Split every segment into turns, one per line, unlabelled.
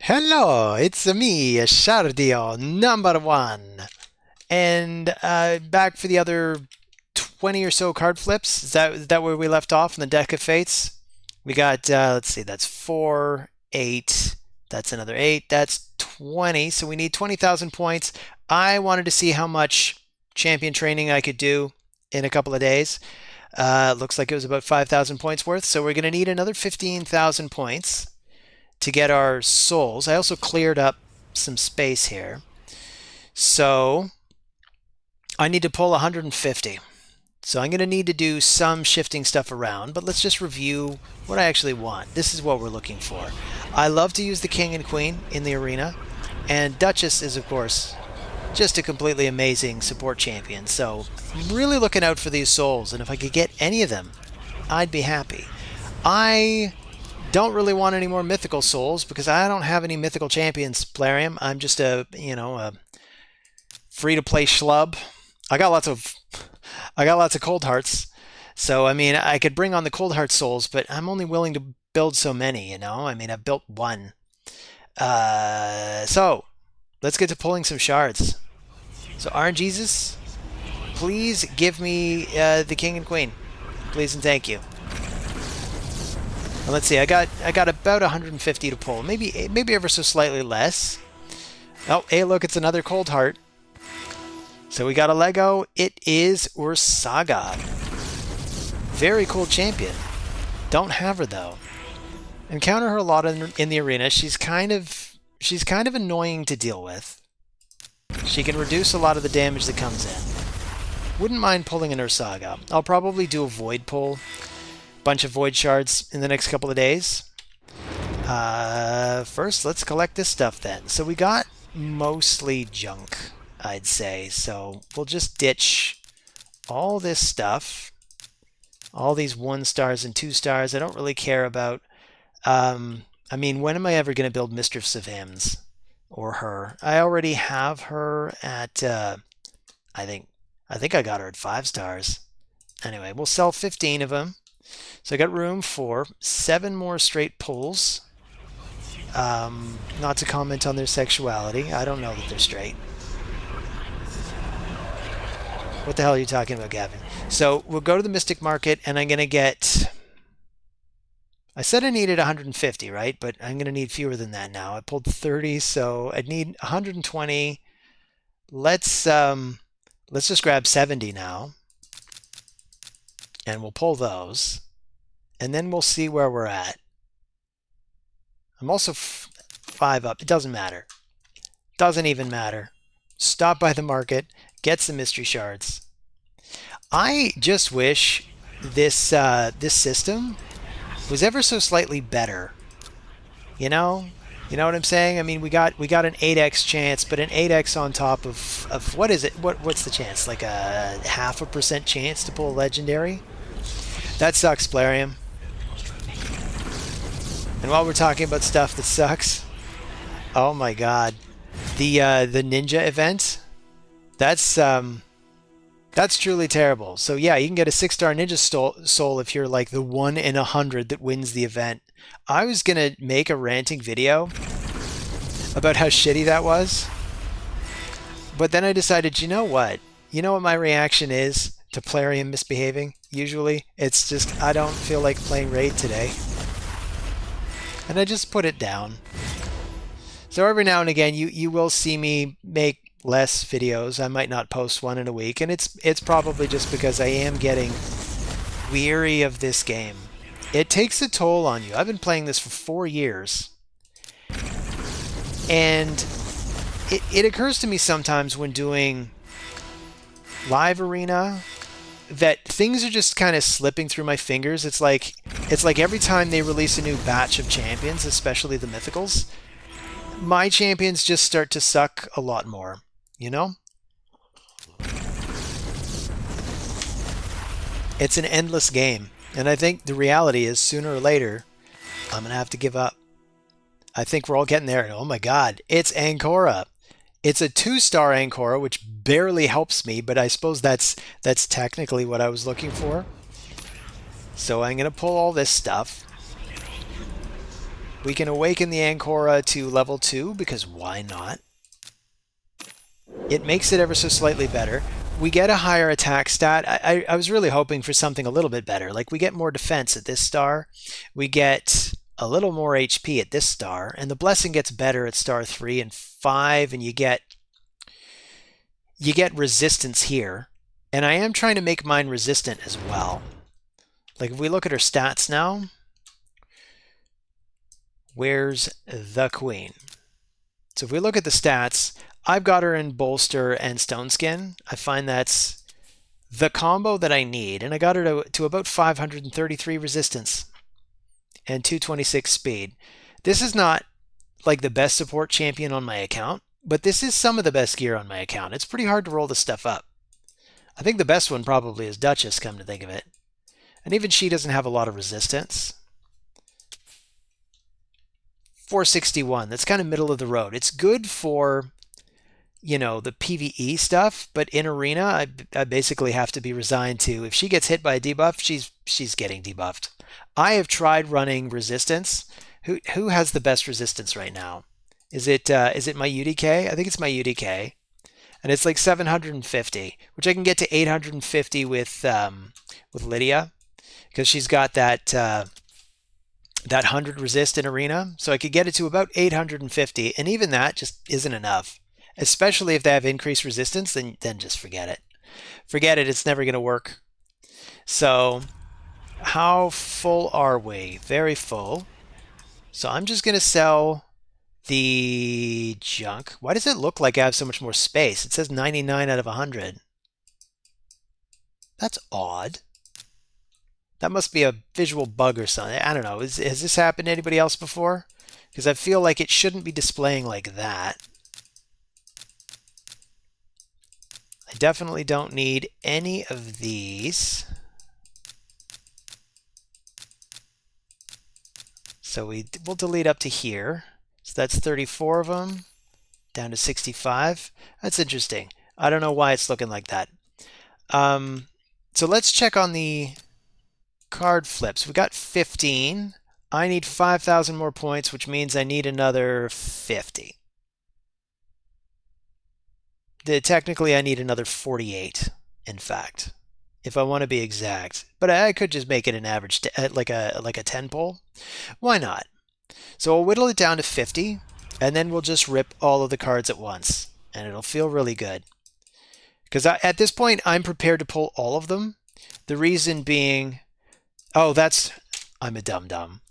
Hello, it's me, Shardio number one, and back for the other 20 or so card flips. Is that where we left off in the deck of fates? We got let's see, that's 4, 8. That's another 8. That's 20. So we need 20,000 points. I wanted to see how much champion training I could do in a couple of days. Looks like it was about 5,000 points worth. So we're going to need another 15,000 points to get our souls. I also cleared up some space here. So I need to pull 150. So I'm going to need to do some shifting stuff around, but let's just review what I actually want. This is what we're looking for. I love to use the king and queen in the arena, and Duchess is, of course, just a completely amazing support champion. So I'm really looking out for these souls, and if I could get any of them, I'd be happy. I don't really want any more mythical souls because I don't have any mythical champions, Plarium. I'm just a free-to-play schlub. I got lots of cold hearts. So I mean, I could bring on the cold heart souls, but I'm only willing to build so many. I mean, I've built one. So let's get to pulling some shards. So RNGesus, please give me the king and queen. Please and thank you. And let's see, I got about 150 to pull, maybe ever so slightly less. Oh, hey, look, it's another cold heart. So we got a Lego. It is Ursaga. Very cool champion. Don't have her though. Encounter her a lot in the arena. She's kind of annoying to deal with. She can reduce a lot of the damage that comes in. Wouldn't mind pulling an Ursaga. I'll probably do a void pull. Bunch of void shards in the next couple of days. First, let's collect this stuff then. So we got mostly junk, I'd say. So we'll just ditch all this stuff. All these 1 stars and 2 stars I don't really care about. I mean, when am I ever going to build Mistress of Hymns? Or her? I already have her at, I think I got her at 5 stars. Anyway, we'll sell 15 of them. So I got room for 7 more straight pulls. Not to comment on their sexuality. I don't know that they're straight. What the hell are you talking about, Gavin? So we'll go to the Mystic Market, and I'm going to get... I said I needed 150, right? But I'm going to need fewer than that now. I pulled 30, so I'd need 120. Let's just grab 70 now. And we'll pull those. And then we'll see where we're at. I'm also 5 up. It doesn't matter. Doesn't even matter. Stop by the market. Get some mystery shards. I just wish this this system was ever so slightly better. You know? You know what I'm saying? I mean, we got an 8x chance, but an 8x on top of what is it? What's the chance? Like a 0.5% chance to pull a legendary? That sucks, Plarium. And while we're talking about stuff that sucks, oh my god, the ninja event, that's truly terrible. So yeah, you can get a 6-star ninja soul if you're like the 1 in 100 that wins the event. I was gonna make a ranting video about how shitty that was, but then I decided, you know what? You know what my reaction is to Plarium misbehaving? Usually, it's just I don't feel like playing Raid today. And I just put it down. So every now and again, you will see me make less videos. I might not post one in a week, and it's probably just because I am getting weary of this game. It takes a toll on you. I've been playing this for 4 years, and it occurs to me sometimes when doing live arena that things are just kind of slipping through my fingers. It's like every time they release a new batch of champions, especially the mythicals, my champions just start to suck a lot more, you know? It's an endless game, and I think the reality is sooner or later I'm going to have to give up. I think we're all getting there. Oh my god, it's Ancora. It's a 2-star Ancora, which barely helps me, but I suppose that's technically what I was looking for. So I'm going to pull all this stuff. We can awaken the Ancora to level 2, because why not? It makes it ever so slightly better. We get a higher attack stat. I was really hoping for something a little bit better. Like, we get more defense at this star. We get a little more HP at this star. And the blessing gets better at star 3 and 5. And you get resistance here. And I am trying to make mine resistant as well. Like, if we look at her stats now, where's the queen? So if we look at the stats, I've got her in Bolster and Stone Skin. I find that's the combo that I need. And I got her to about 533 resistance and 226 speed. This is not like the best support champion on my account, but this is some of the best gear on my account. It's pretty hard to roll this stuff up. I think the best one probably is Duchess, come to think of it. And even she doesn't have a lot of resistance. 461, that's kind of middle of the road. It's good for, you know, the PvE stuff, but in arena, I basically have to be resigned to, if she gets hit by a debuff, she's getting debuffed. I have tried running resistance. Who has the best resistance right now? Is it my UDK? I think it's my UDK. And it's like 750, which I can get to 850 with Lydia, because she's got that 100 resist in arena. So I could get it to about 850, and even that just isn't enough. Especially if they have increased resistance, then just forget it. Forget it, it's never going to work. So how full are we? Very full. So I'm just going to sell the junk. Why does it look like I have so much more space? It says 99 out of 100. That's odd. That must be a visual bug or something. I don't know. Has this happened to anybody else before? Because I feel like it shouldn't be displaying like that. I definitely don't need any of these. So we'll delete up to here. So that's 34 of them, down to 65. That's interesting. I don't know why it's looking like that. So let's check on the card flips. We got 15. I need 5,000 more points, which means I need another 50. Technically, I need another 48, in fact, if I want to be exact. But I could just make it an average, like a 10 pull. Why not? So I'll whittle it down to 50, and then we'll just rip all of the cards at once, and it'll feel really good. Because at this point, I'm prepared to pull all of them. The reason being, I'm a dum-dum.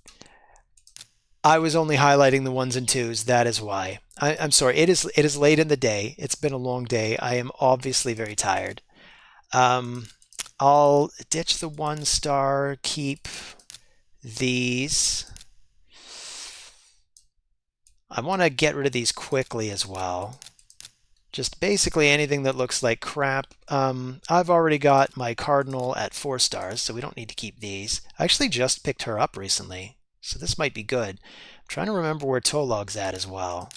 I was only highlighting the 1s and 2s. That is why. I'm sorry. It is late in the day. It's been a long day. I am obviously very tired. I'll ditch the 1-star, keep these. I want to get rid of these quickly as well. Just basically anything that looks like crap. I've already got my Cardinal at 4 stars, so we don't need to keep these. I actually just picked her up recently, so this might be good. I'm trying to remember where Tolog's at as well.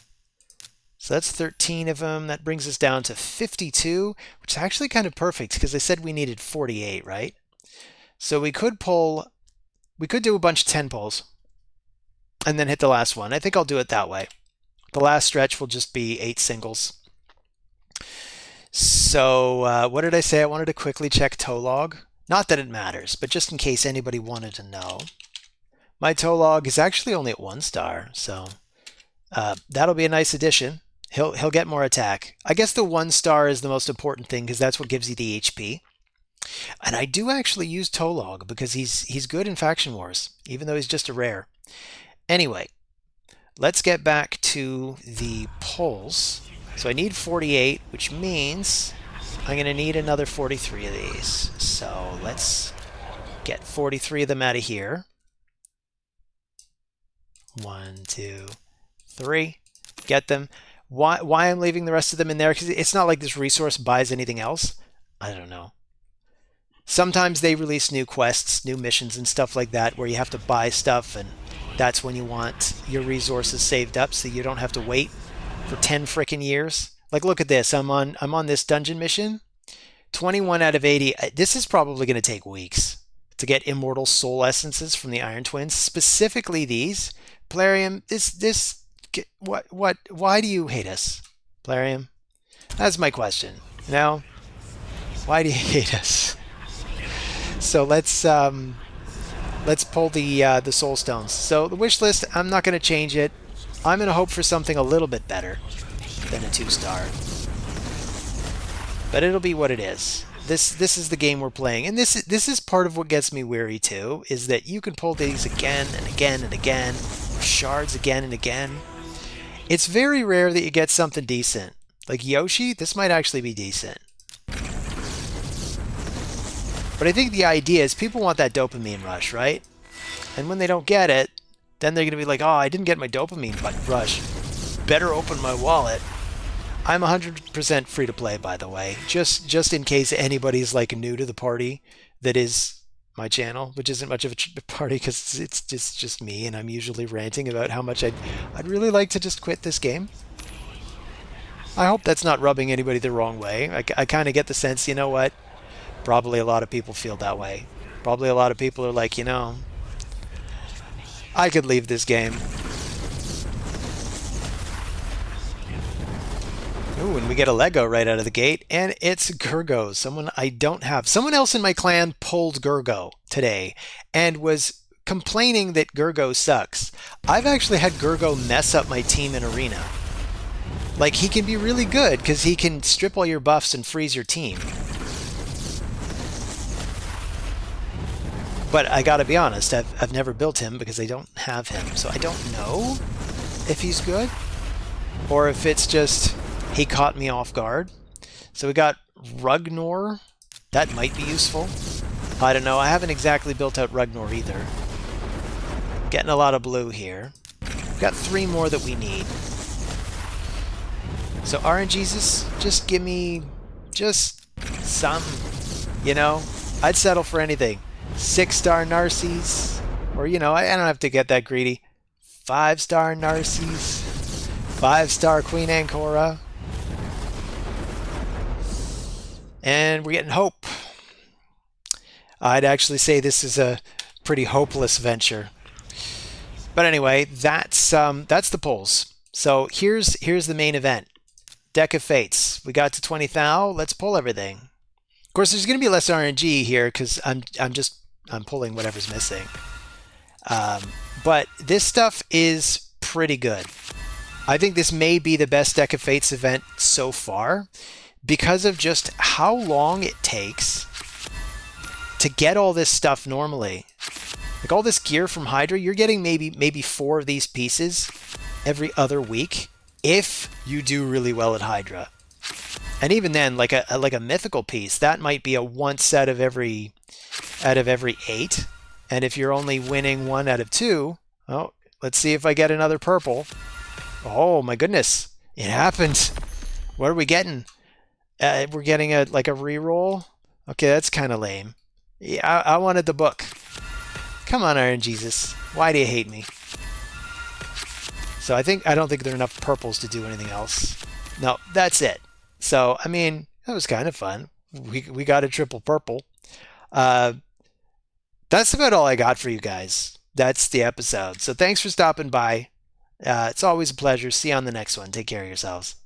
So that's 13 of them. That brings us down to 52, which is actually kind of perfect because they said we needed 48, right? So we could do a bunch of 10 pulls and then hit the last one. I think I'll do it that way. The last stretch will just be 8 singles. So what did I say? I wanted to quickly check Tolog. Not that it matters, but just in case anybody wanted to know. My Tolog is actually only at 1 star, so that'll be a nice addition. He'll get more attack. I guess the 1 star is the most important thing because that's what gives you the HP. And I do actually use Tolog because he's good in Faction Wars, even though he's just a rare. Anyway, let's get back to the pulls. So I need 48, which means I'm going to need another 43 of these. So let's get 43 of them out of here. 1, 2, 3. Get them. Why I'm leaving the rest of them in there? Because it's not like this resource buys anything else. I don't know. Sometimes they release new quests, new missions and stuff like that where you have to buy stuff, and that's when you want your resources saved up so you don't have to wait for 10 frickin' years. Like, look at this. I'm on this dungeon mission. 21 out of 80. This is probably going to take weeks to get immortal soul essences from the Iron Twins, specifically these, Plarium, why do you hate us, Plarium? That's my question. Why do you hate us? So let's pull the soul stones. So the wish list, I'm not going to change it. I'm going to hope for something a little bit better than a 2-star. But it'll be what it is. This is the game we're playing, and this is part of what gets me weary too, is that you can pull these again and again and again, shards again and again. It's very rare that you get something decent. Like Yoshi, this might actually be decent. But I think the idea is people want that dopamine rush, right? And when they don't get it, then they're going to be like, oh, I didn't get my dopamine rush. Better open my wallet. I'm 100% free to play, by the way, just in case anybody's like new to the party that is my channel, which isn't much of a party because it's just me, and I'm usually ranting about how much I'd really like to just quit this game. I hope that's not rubbing anybody the wrong way. I kind of get the sense, you know what? Probably a lot of people feel that way. Probably a lot of people are like, I could leave this game. Ooh, and we get a Lego right out of the gate, and it's Gurgo, someone I don't have. Someone else in my clan pulled Gurgo today and was complaining that Gurgo sucks. I've actually had Gurgo mess up my team in Arena. Like, he can be really good because he can strip all your buffs and freeze your team. But I gotta be honest, I've never built him because I don't have him, so I don't know if he's good or if it's just he caught me off guard. So we got Rugnor. That might be useful. I don't know. I haven't exactly built out Rugnor either. Getting a lot of blue here. We've got 3 more that we need. So RNGesus, just give me just some, I'd settle for anything. 6-star Narcies, or, I don't have to get that greedy. 5-star Narcies, 5-star Queen Ancora. And we're getting Hope. I'd actually say this is a pretty hopeless venture. But anyway, that's the polls. So here's the main event. Deck of Fates. We got to 20 thou. Let's pull everything. Of course, there's going to be less RNG here because I'm pulling whatever's missing. But this stuff is pretty good. I think this may be the best Deck of Fates event so far because of just how long it takes to get all this stuff normally. Like all this gear from Hydra, you're getting maybe 4 of these pieces every other week if you do really well at Hydra. And even then, like a mythical piece, that might be a 1 out of every 8. And if you're only winning 1 out of 2, oh, let's see if I get another purple. Oh my goodness, it happened. What are we getting? We're getting a reroll. Okay, that's kind of lame. Yeah, I wanted the book. Come on, RNGesus. Why do you hate me? So I don't think there are enough purples to do anything else. No, that's it. So, I mean, that was kind of fun. We got a triple purple. That's about all I got for you guys. That's the episode. So thanks for stopping by. It's always a pleasure. See you on the next one. Take care of yourselves.